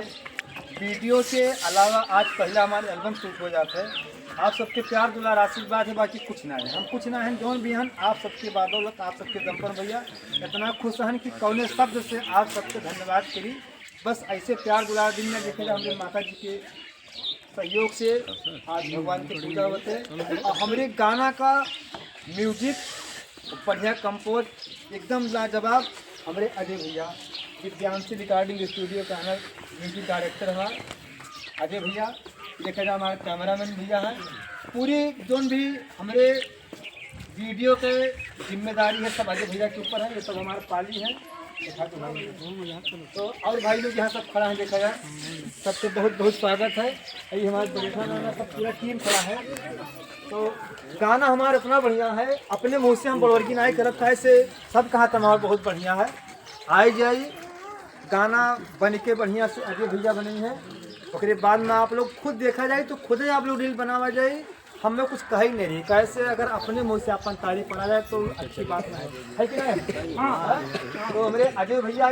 Video के अलावा आज पहला हमारे एल्बम शूट हो जाता है। आप सबके प्यार दुलार आशीर्वाद है, बाकी कुछ ना है, हम कुछ ना हैं जौन भी हन आप सबके बादौलत आप सबके दम पर भैया इतना खुश हन कि कौने शब्द से आप सबके धन्यवाद करी। बस ऐसे प्यार दुलार दिन में देखे हमारे माता जी के सहयोग से आज भगवान की पूजा होते हैं। और हमारे गाना का म्यूजिक बढ़िया कंपोज एकदम लाजवाब हमारे अजय भैया दिव्यांशी रिकॉर्डिंग स्टूडियो का हमारे म्यूजिक डायरेक्टर हमारे अजय भैया, देखा जाए हमारे कैमरामैन भैया हैं। पूरी जोन भी हमारे वीडियो के जिम्मेदारी है सब अजय भैया के ऊपर है। ये सब हमारे पाली हैं तो और भाई लोग यहाँ सब खड़ा है, देखा जाए सबसे बहुत बहुत स्वागत है। ये हमारे बड़ेठा सब पूरा टीम खड़ा है। तो गाना हमारा इतना बढ़िया है, अपने मुँह से हम बड़वर्गी नहीं करत था, ऐसे सब कहा हमारा बहुत बढ़िया है। आई जाई गाना बन के बढ़िया से अजय भैया बनी है। उसके बाद में आप लोग खुद देखा जाए तो खुद ही आप लोग रील बनावा जाए, हम लोग कुछ कह ही नहीं रही। कैसे अगर अपने मुँह से अपन तारीफ पढ़ा जाए तो अच्छी बात है कि नहीं? हाँ। तो हमारे अजय भैया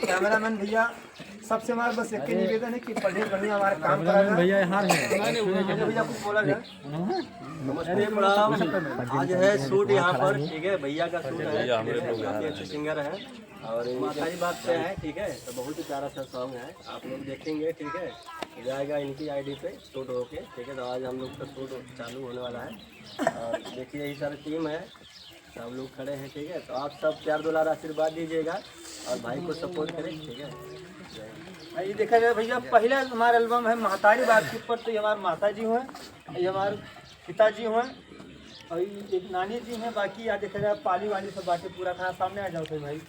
कैमरामैन भैया सबसे हमारा बस एक निवेदन है कि पढ़े बढ़िया हमारा काम करा जाए। भैया यहाँ भैया कुछ बोला जाए। नमस्ते प्रणाम। आज है शूट यहाँ पर, ठीक है, भैया का शूट है, काफी अच्छे सिंगर हैं और सारी बात से है, ठीक है। तो बहुत ही प्यारा सा सॉन्ग है, आप लोग देखेंगे, ठीक है, जाएगा इनकी आईडी पे शूट होके, ठीक है। तो आज हम लोग का शूट चालू होने वाला है और देखिए यही सारी टीम है, सब लोग खड़े हैं, ठीक है। तो आप सब प्यार दुलार आशीर्वाद दीजिएगा और भाई को सपोर्ट करें, ठीक है। ये देखा जाए भैया पहला हमारा एल्बम है महतारी बात के ऊपर। तो ये हमारे माता जी हुए, ये हमारे पिताजी हुए और एक नानी जी हैं। बाकी यहाँ देखा जाए पाली वाली सब बातें पूरा खाना सामने आ जाओ थे भाई।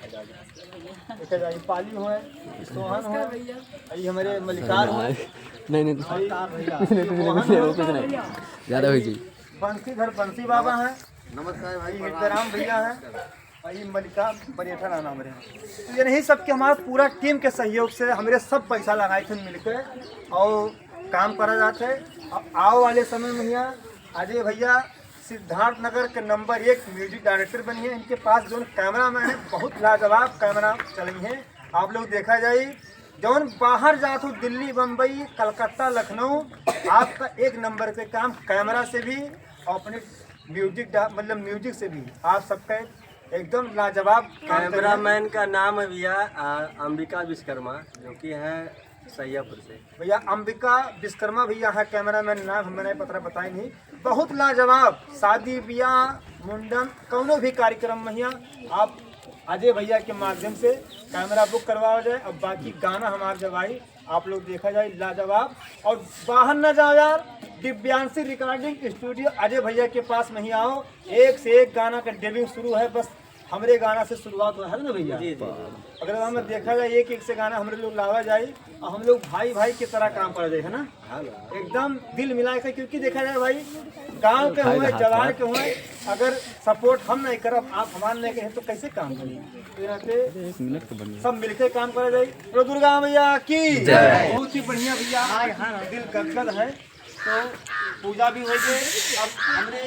देखा जाए पाली हुए, सोहन हुए, ये हमारे मलिकार हुए, ज़्यादा हुई जी बंसीधर बंसी बाबा हैं। नमस्कार भाई। हितराम भैया हैं, भाई मलिका बड़ेठा नाम रहे। तो ये नहीं सबके हमारा पूरा टीम के सहयोग से हमारे सब पैसा लगाए थे मिलकर और काम करा जाते। अब आओ वाले समय में यहाँ अजय भैया सिद्धार्थ नगर के नंबर 1 म्यूजिक डायरेक्टर बनी है। इनके पास जो कैमरामैन है बहुत लाजवाब कैमरा चली है। आप लोग देखा जाए जौन बाहर जाते हो दिल्ली बम्बई कलकत्ता लखनऊ, आपका एक नंबर पे काम कैमरा से भी और अपने म्यूजिक मतलब म्यूजिक से भी आप सबका एकदम लाजवाब। कैमरामैन का नाम है भैया अंबिका विश्वकर्मा, जो कि है सैयापुर से। भैया अंबिका विश्वकर्मा भैया है कैमरामैन, नाम मैंने पता बताई नहीं। बहुत लाजवाब शादी ब्याह मुंडन कौनो भी कार्यक्रम में यहाँ आप अजय भैया के माध्यम से कैमरा बुक करवाया जाए। अब बाकी गाना हमारे जब आई आप लोग देखा जाए लाजवाब। और बाहर न जाओ यार, दिव्यांशी रिकॉर्डिंग स्टूडियो अजय भैया के पास नहीं आओ, एक से एक गाना का डेब्यू शुरू है। बस हमारे गाना से शुरुआत हुआ है ना भैया। अगर हमें देखा जाए एक एक से गाना हमारे लोग लावा जाए और हम लोग भाई भाई की तरह काम कर रहे है ना, एकदम दिल मिला के। क्योंकि देखा जाए भाई गांव के हुए जवान के हुए, अगर सपोर्ट हम नहीं करब आप हमारे नहीं कहें तो कैसे काम करेंगे। सब मिलकर काम करा जाए। तो दुर्गा मैया की बहुत ही बढ़िया भैया, दिल गदगद है। तो पूजा भी हो गई। अब हमने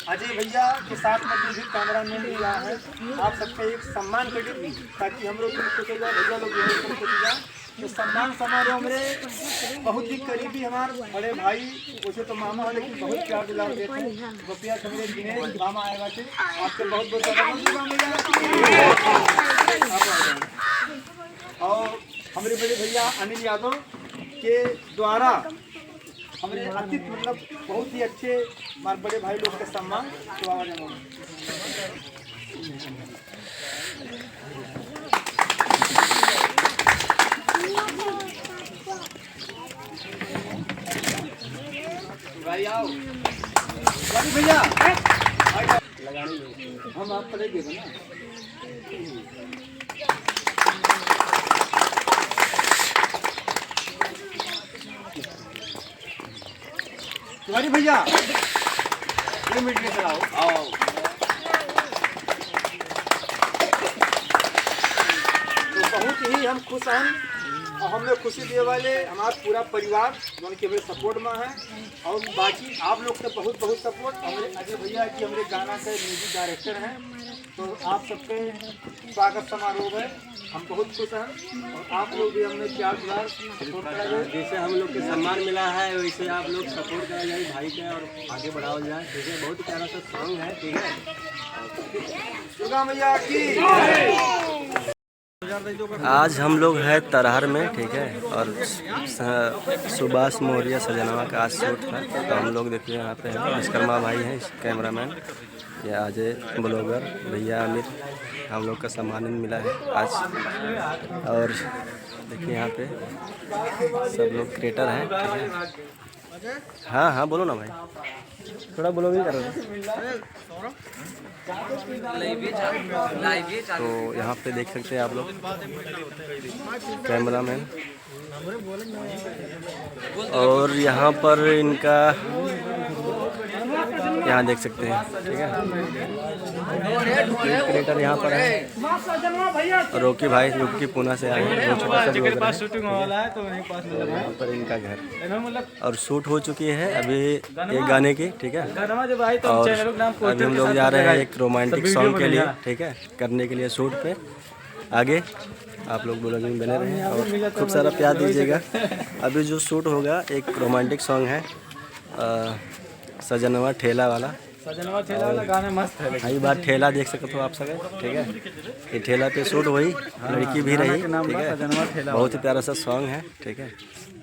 अजय भैया के साथ में भी कैमरामैन भी आया है, आप सबका एक सम्मान करें ताकि हम लोग भैया लोग तो सम्मान समारोह में बहुत ही करीबी हमारे बड़े भाई, उसे तो मामा है लेकिन बहुत प्यार दुलार देते हैं। गोपिया समरे दिनेश मामा आएगा थे, आपसे बहुत बहुत और हमारे बड़े भैया अनिल यादव के द्वारा हमारे अतिथि मतलब बहुत ही अच्छे हमारे बड़े भाई लोग के सम्मान भाई आओ भैया हम आप पढ़ेंगे ना। तुम्हारी भैया ये मिनट में चलाओ आओ। तो बहुत ही हम खुश हैं और हमें खुशी दिए वाले हमारा पूरा परिवार जो कि हमारे सपोर्ट में है, और बाकी आप लोग से बहुत बहुत सपोर्ट। हमारे अजय भैया की हमारे गाना के म्यूजिक डायरेक्टर हैं, तो आप सबके स्वागत समारोह है, हम बहुत खुश हैं। और आप लोग भी हमने प्यार दुलार सपोर्ट करा जाए, जैसे हम लोग के सम्मान मिला है वैसे आप लोग सपोर्ट करा जाए भाई के और आगे बढ़ाओ जाए, ठीक है। बहुत प्यारा सा सॉन्ग है, ठीक है। दुर्गा मैया की। आज हम लोग हैं तरहर में, ठीक है, और सुभाष मौर्य सजनवा का आज शूट है। तो हम लोग देखिए यहाँ पे हैं, विश्वकर्मा भाई हैं कैमरामैन, ये अजय ब्लॉगर भैया, अमित, हम लोग का सम्मान मिला है आज। और देखिए यहाँ पे सब लोग क्रिएटर हैं, ठीक है। हाँ हाँ बोलो ना भाई, थोड़ा बोलो भी करो। तो यहाँ पे देख सकते हैं आप लोग कैमरामैन, और यहाँ पर इनका यहाँ देख सकते हैं, ठीक है। क्रिएटर यहाँ पर है रोकी भाई, जो कि पुणे से आए हैं, छोटा सा ब्लॉगर है। यहाँ पर इनका घर और शूट हो चुकी है अभी एक गाने की, ठीक है। और अभी हम लोग जा रहे हैं एक रोमांटिक सॉन्ग के लिए, ठीक है, करने के लिए शूट पे। आगे आप लोग ब्लॉगिंग बने रहें और खूब सारा प्यार दीजिएगा। अभी जो शूट होगा एक रोमांटिक सॉन्ग है, सजनवा ठेला वाला। गाना मस्त है। कई बार ठेला देख सकते हो आप सब, ठीक है। ये ठेला पे शूट हुई, लड़की भी रही, ठीक है। बहुत ही प्यारा सा सॉन्ग है, ठीक है।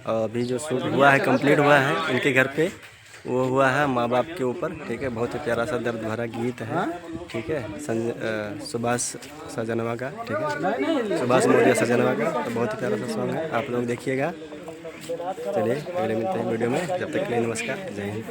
और अभी जो शूट हुआ है कंप्लीट हुआ है इनके घर पे, वो हुआ है माँ बाप के ऊपर, ठीक है। बहुत ही प्यारा सा दर्द भरा गीत है, ठीक है, सुभाष सजनवा का, ठीक है, सुभाष मौर्य सजनवा का। तो बहुत ही प्यारा सा सॉन्ग है, आप लोग देखिएगा। चलिए अगले मिलते हैं वीडियो में, जब तक के लिए नमस्कार, जय हिंद।